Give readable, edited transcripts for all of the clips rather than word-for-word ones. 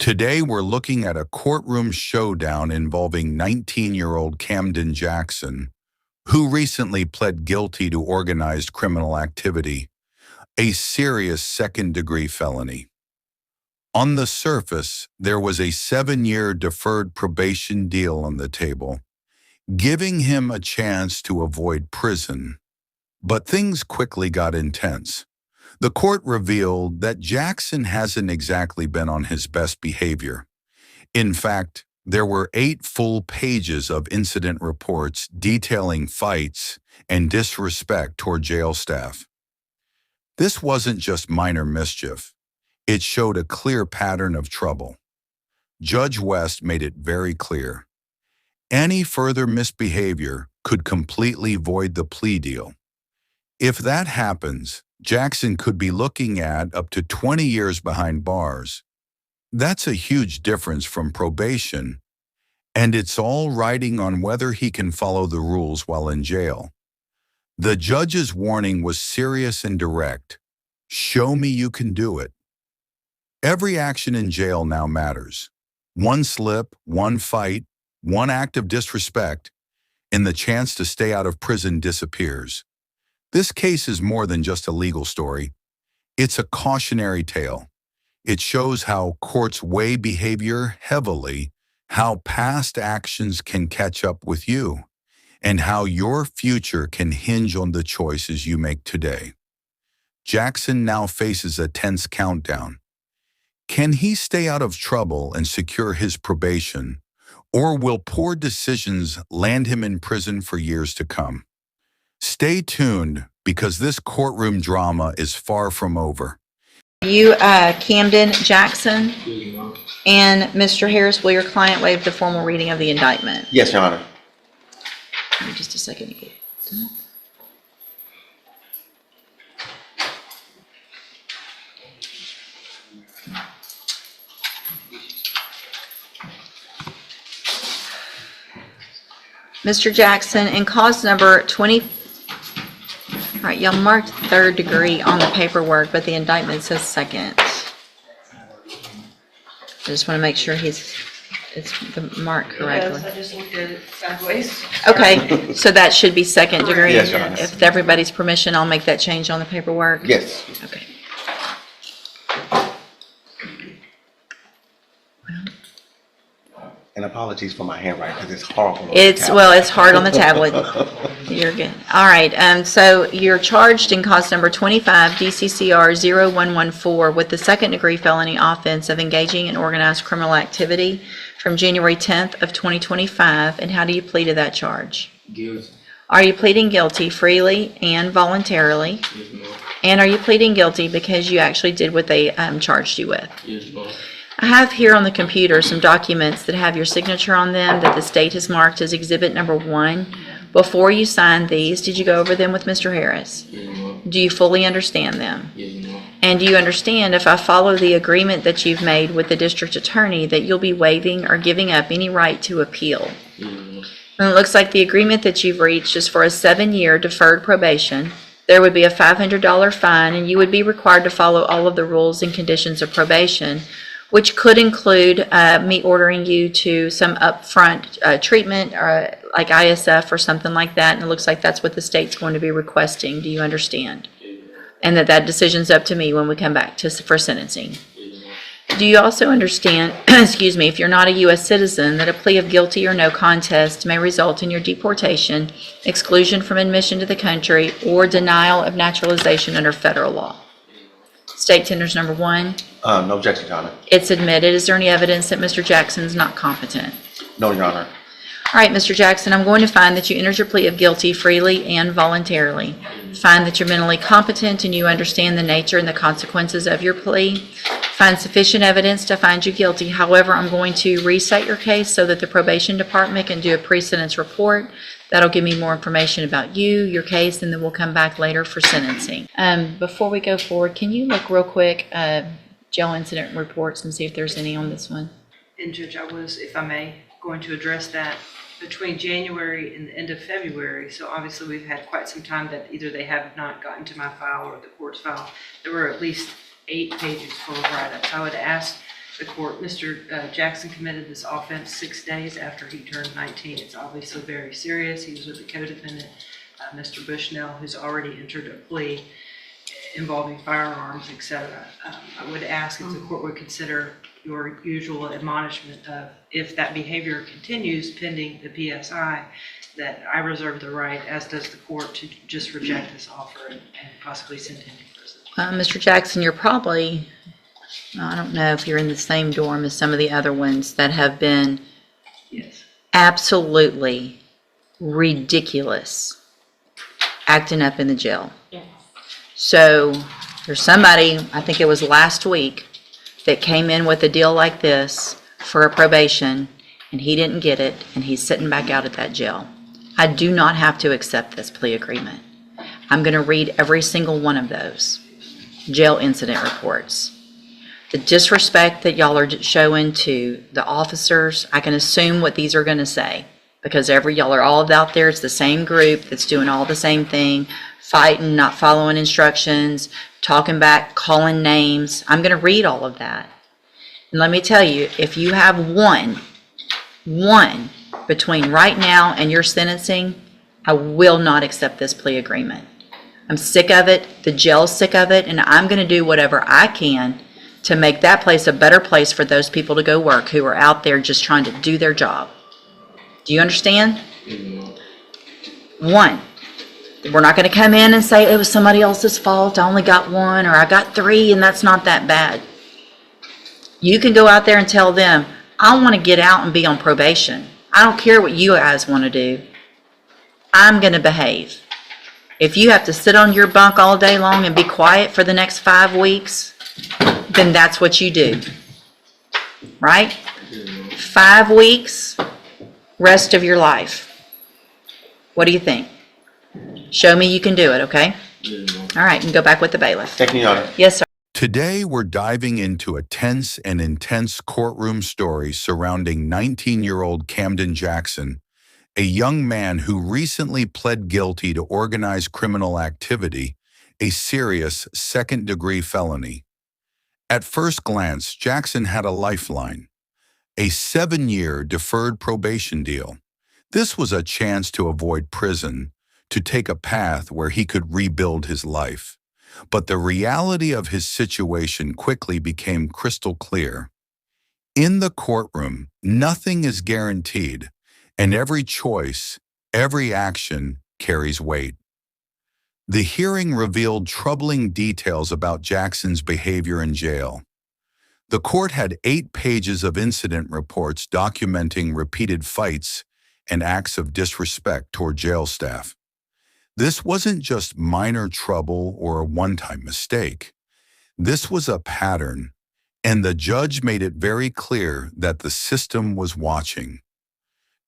Today, we're looking at a courtroom showdown involving 19-year-old Camden Jackson, who recently pled guilty to organized criminal activity, a serious second-degree felony. On the surface, there was a 7-year deferred probation deal on the table, giving him a chance to avoid prison. But things quickly got intense. The court revealed that Jackson hasn't exactly been on his best behavior. In fact, there were 8 full pages of incident reports detailing fights and disrespect toward jail staff. This wasn't just minor mischief. It showed a clear pattern of trouble. Judge West made it very clear. Any further misbehavior could completely void the plea deal. If that happens, Jackson could be looking at up to 20 years behind bars. That's a huge difference from probation, and it's all riding on whether he can follow the rules while in jail. The judge's warning was serious and direct. Show me you can do it. Every action in jail now matters. One slip, one fight, one act of disrespect, and the chance to stay out of prison disappears. This case is more than just a legal story. It's a cautionary tale. It shows how courts weigh behavior heavily, how past actions can catch up with you, and how your future can hinge on the choices you make today. Jackson now faces a tense countdown. Can he stay out of trouble and secure his probation, or will poor decisions land him in prison for years to come? Stay tuned, because this courtroom drama is far from over. You, Camden Jackson, and Mr. Harris, will your client waive the formal reading of the indictment? Yes, Your Honor. Give me just a second to get that. Mr. Jackson, in cause number 20, all right, y'all marked third degree on the paperwork, but the indictment says second. I just want to make sure it's the mark correctly. I just looked at it sideways. Okay, so that should be second degree. Yes, Your Honor. If with everybody's permission, I'll make that change on the paperwork. Yes. Okay. And apologies for my handwriting because it's horrible. on the It's, tablet. well, it's hard on the tablet. You're good. All right, so you're charged in cause number 25 DCCR 0114 with the second degree felony offense of engaging in organized criminal activity from January 10th of 2025. And how do you plead to that charge? Guilty. Are you pleading guilty freely and voluntarily? Yes, ma'am. And are you pleading guilty because you actually did what they charged you with? Yes, ma'am. I have here on the computer some documents that have your signature on them that the state has marked as exhibit number 1. Before you signed these, did you go over them with Mr. Harris? Yes, ma'am. Do you fully understand them? Yes, ma'am. And do you understand, if I follow the agreement that you've made with the district attorney, that you'll be waiving or giving up any right to appeal? Yes, ma'am. And it looks like the agreement that you've reached is for a 7-year deferred probation. There would be a $500 fine, and you would be required to follow all of the rules and conditions of probation, which could include me ordering you to some upfront treatment, or like ISF or something like that. And it looks like that's what the state's going to be requesting. Do you understand? And that decision's up to me when we come back for sentencing. Yes, ma'am. Do you also understand, excuse me, if you're not a U.S. citizen, that a plea of guilty or no contest may result in your deportation, exclusion from admission to the country, or denial of naturalization under federal law? State tenders number 1. No objection, Your Honor. It's admitted. Is there any evidence that Mr. Jackson's not competent? No, Your Honor. All right, Mr. Jackson, I'm going to find that you entered your plea of guilty freely and voluntarily. Find that you're mentally competent and you understand the nature and the consequences of your plea. Find sufficient evidence to find you guilty. However, I'm going to reset your case so that the probation department can do a pre-sentence report. That'll give me more information about you, your case, and then we'll come back later for sentencing. Before we go forward, can you look real quick jail incident reports and see if there's any on this one? And Judge, I was, if I may, going to address that between January and the end of February. So obviously we've had quite some time that either they have not gotten to my file or the court's file. There were at least 8 pages full of write-ups. I would ask the court. Mr. Jackson committed this offense 6 days after he turned 19. It's obviously very serious. He was with a co-defendant, Mr. Bushnell, who's already entered a plea involving firearms, etc. I would ask if the court would consider your usual admonishment of, if that behavior continues pending the PSI, that I reserve the right, as does the court, to just reject this offer and possibly send him to prison. Mr. Jackson, you're probably, I don't know if you're in the same dorm as some of the other ones that have been Yes. absolutely ridiculous acting up in the jail. So there's somebody, I think it was last week, that came in with a deal like this for a probation, and he didn't get it, and he's sitting back out at that jail. I do not have to accept this plea agreement. I'm going to read every single one of those jail incident reports. The disrespect that y'all are showing to the officers, I can assume what these are going to say, because y'all are all out there. It's the same group that's doing all the same thing, fighting, not following instructions, talking back, calling names. I'm going to read all of that. And let me tell you, if you have one between right now and your sentencing, I will not accept this plea agreement. I'm sick of it. The jail's sick of it. And I'm going to do whatever I can to make that place a better place for those people to go work who are out there just trying to do their job. Do you understand? One. We're not going to come in and say it was somebody else's fault. I only got one, or I got three, and that's not that bad. You can go out there and tell them, I want to get out and be on probation. I don't care what you guys want to do. I'm going to behave. If you have to sit on your bunk all day long and be quiet for the next 5 weeks, then that's what you do. Right? 5 weeks, rest of your life. What do you think? Show me you can do it, okay? All right, and go back with the bailiff. Thank you, Your Honor. Yes, sir. Today, we're diving into a tense and intense courtroom story surrounding 19-year-old Camden Jackson, a young man who recently pled guilty to organized criminal activity, a serious second-degree felony. At first glance, Jackson had a lifeline, a 7-year deferred probation deal. This was a chance to avoid prison, to take a path where he could rebuild his life. But the reality of his situation quickly became crystal clear. In the courtroom, nothing is guaranteed, and every choice, every action carries weight. The hearing revealed troubling details about Jackson's behavior in jail. The court had 8 pages of incident reports documenting repeated fights and acts of disrespect toward jail staff. This wasn't just minor trouble or a one-time mistake. This was a pattern, and the judge made it very clear that the system was watching.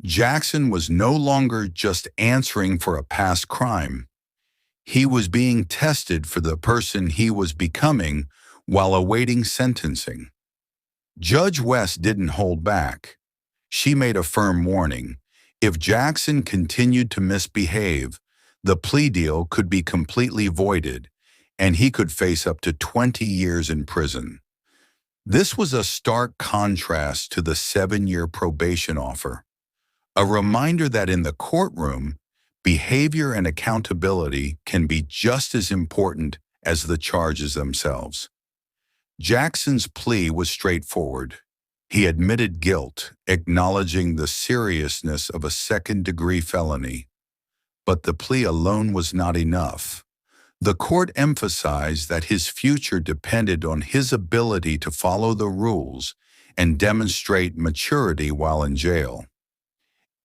Jackson was no longer just answering for a past crime. He was being tested for the person he was becoming while awaiting sentencing. Judge West didn't hold back. She made a firm warning. If Jackson continued to misbehave, the plea deal could be completely voided, and he could face up to 20 years in prison. This was a stark contrast to the 7-year probation offer, a reminder that in the courtroom, behavior and accountability can be just as important as the charges themselves. Jackson's plea was straightforward. He admitted guilt, acknowledging the seriousness of a second-degree felony. But the plea alone was not enough. The court emphasized that his future depended on his ability to follow the rules and demonstrate maturity while in jail.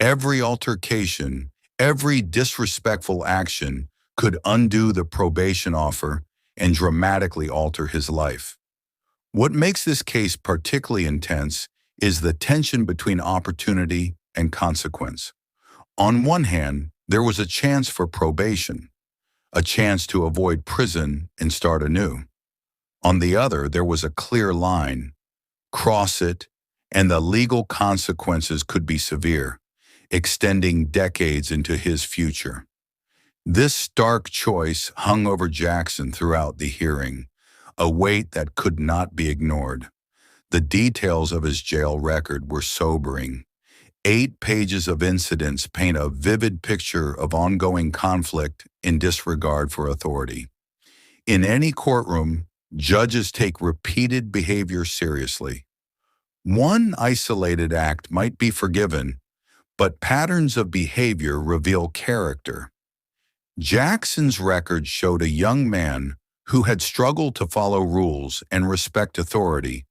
Every altercation, every disrespectful action could undo the probation offer and dramatically alter his life. What makes this case particularly intense is the tension between opportunity and consequence. On one hand, there was a chance for probation, a chance to avoid prison and start anew. On the other, there was a clear line. Cross it, and the legal consequences could be severe, extending decades into his future. This stark choice hung over Jackson throughout the hearing, a weight that could not be ignored. The details of his jail record were sobering. 8 pages of incidents paint a vivid picture of ongoing conflict and disregard for authority. In any courtroom, judges take repeated behavior seriously. One isolated act might be forgiven, but patterns of behavior reveal character. Jackson's record showed a young man who had struggled to follow rules and respect authority,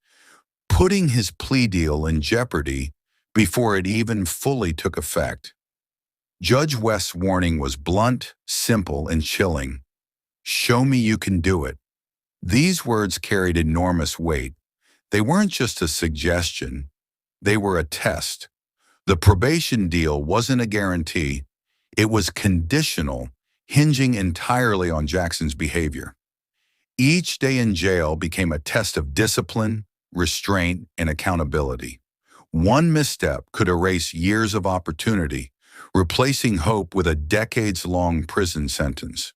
putting his plea deal in jeopardy before it even fully took effect. Judge West's warning was blunt, simple, and chilling. "Show me you can do it." These words carried enormous weight. They weren't just a suggestion, they were a test. The probation deal wasn't a guarantee, it was conditional, hinging entirely on Jackson's behavior. Each day in jail became a test of discipline, restraint, and accountability. One misstep could erase years of opportunity, replacing hope with a decades-long prison sentence.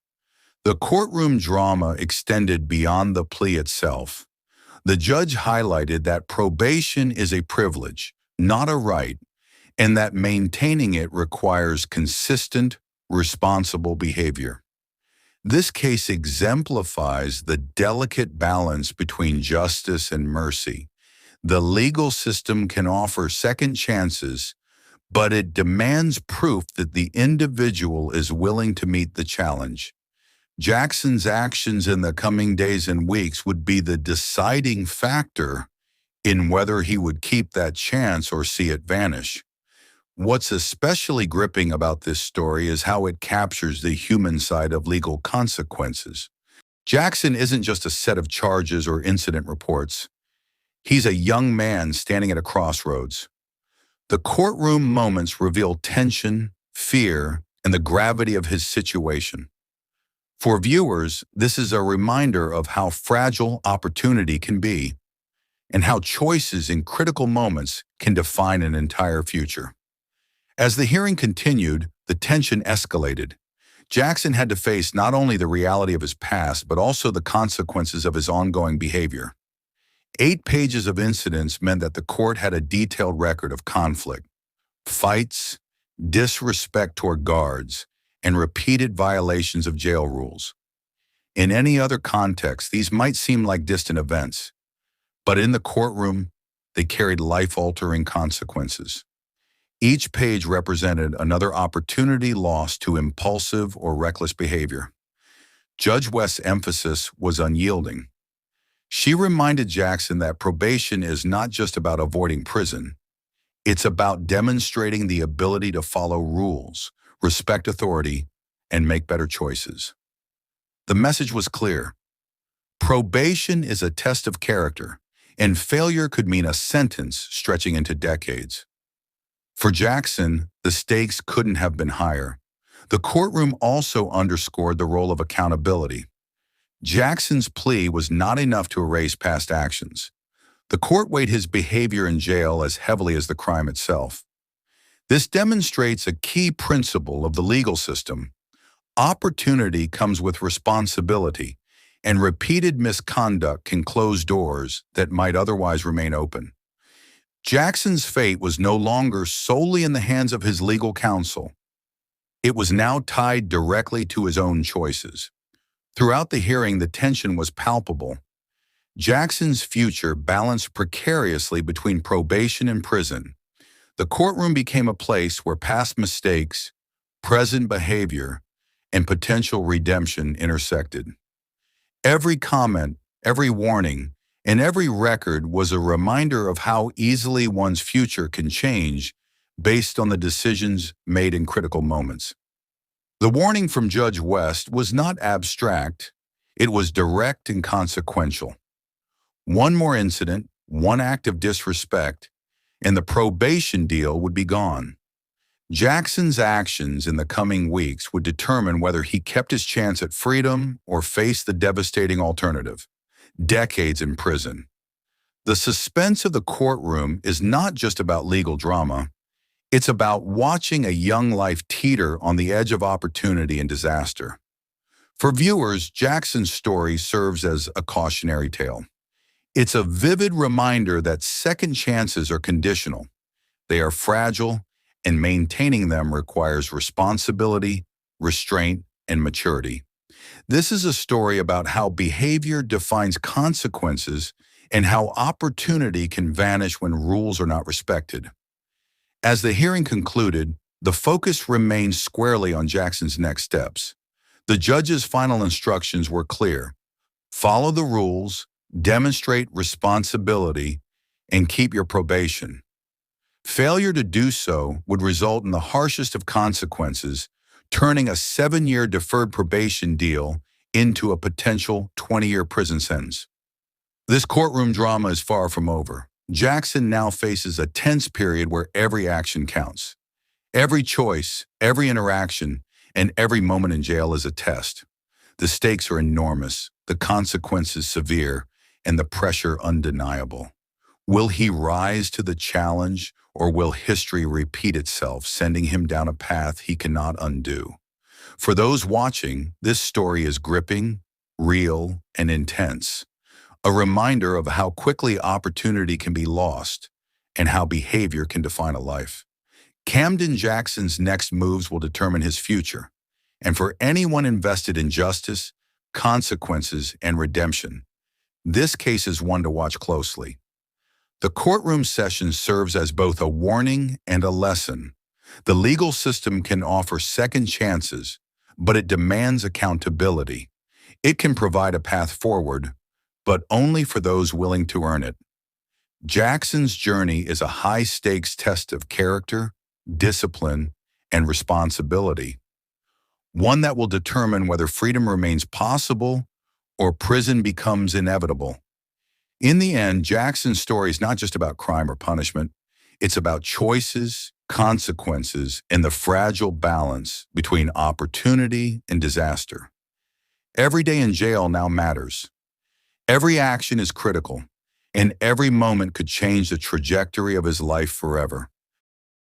The courtroom drama extended beyond the plea itself. The judge highlighted that probation is a privilege, not a right, and that maintaining it requires consistent, responsible behavior. This case exemplifies the delicate balance between justice and mercy. The legal system can offer second chances, but it demands proof that the individual is willing to meet the challenge. Jackson's actions in the coming days and weeks would be the deciding factor in whether he would keep that chance or see it vanish. What's especially gripping about this story is how it captures the human side of legal consequences. Jackson isn't just a set of charges or incident reports. He's a young man standing at a crossroads. The courtroom moments reveal tension, fear, and the gravity of his situation. For viewers, this is a reminder of how fragile opportunity can be and how choices in critical moments can define an entire future. As the hearing continued, the tension escalated. Jackson had to face not only the reality of his past, but also the consequences of his ongoing behavior. 8 pages of incidents meant that the court had a detailed record of conflict, fights, disrespect toward guards, and repeated violations of jail rules. In any other context, these might seem like distant events, but in the courtroom, they carried life-altering consequences. Each page represented another opportunity lost to impulsive or reckless behavior. Judge West's emphasis was unyielding. She reminded Jackson that probation is not just about avoiding prison. It's about demonstrating the ability to follow rules, respect authority, and make better choices. The message was clear. Probation is a test of character, and failure could mean a sentence stretching into decades. For Jackson, the stakes couldn't have been higher. The courtroom also underscored the role of accountability. Jackson's plea was not enough to erase past actions. The court weighed his behavior in jail as heavily as the crime itself. This demonstrates a key principle of the legal system. Opportunity comes with responsibility, and repeated misconduct can close doors that might otherwise remain open. Jackson's fate was no longer solely in the hands of his legal counsel. It was now tied directly to his own choices. Throughout the hearing, the tension was palpable. Jackson's future balanced precariously between probation and prison. The courtroom became a place where past mistakes, present behavior, and potential redemption intersected. Every comment, every warning, and every record was a reminder of how easily one's future can change based on the decisions made in critical moments. The warning from Judge West was not abstract, it was direct and consequential. One more incident, one act of disrespect, and the probation deal would be gone. Jackson's actions in the coming weeks would determine whether he kept his chance at freedom or faced the devastating alternative, decades in prison. The suspense of the courtroom is not just about legal drama. It's about watching a young life teeter on the edge of opportunity and disaster. For viewers, Jackson's story serves as a cautionary tale. It's a vivid reminder that second chances are conditional. They are fragile, and maintaining them requires responsibility, restraint, and maturity. This is a story about how behavior defines consequences and how opportunity can vanish when rules are not respected. As the hearing concluded, the focus remained squarely on Jackson's next steps. The judge's final instructions were clear: follow the rules, demonstrate responsibility, and keep your probation. Failure to do so would result in the harshest of consequences, turning a 7-year deferred probation deal into a potential 20-year prison sentence. This courtroom drama is far from over. Jackson now faces a tense period where every action counts. Every choice, every interaction, and every moment in jail is a test. The stakes are enormous, the consequences severe, and the pressure undeniable. Will he rise to the challenge, or will history repeat itself, sending him down a path he cannot undo? For those watching, this story is gripping, real, and intense. A reminder of how quickly opportunity can be lost and how behavior can define a life. Camden Jackson's next moves will determine his future. And for anyone invested in justice, consequences, and redemption, this case is one to watch closely. The courtroom session serves as both a warning and a lesson. The legal system can offer second chances, but it demands accountability. It can provide a path forward, but only for those willing to earn it. Jackson's journey is a high-stakes test of character, discipline, and responsibility, one that will determine whether freedom remains possible or prison becomes inevitable. In the end, Jackson's story is not just about crime or punishment. It's about choices, consequences, and the fragile balance between opportunity and disaster. Every day in jail now matters. Every action is critical, and every moment could change the trajectory of his life forever.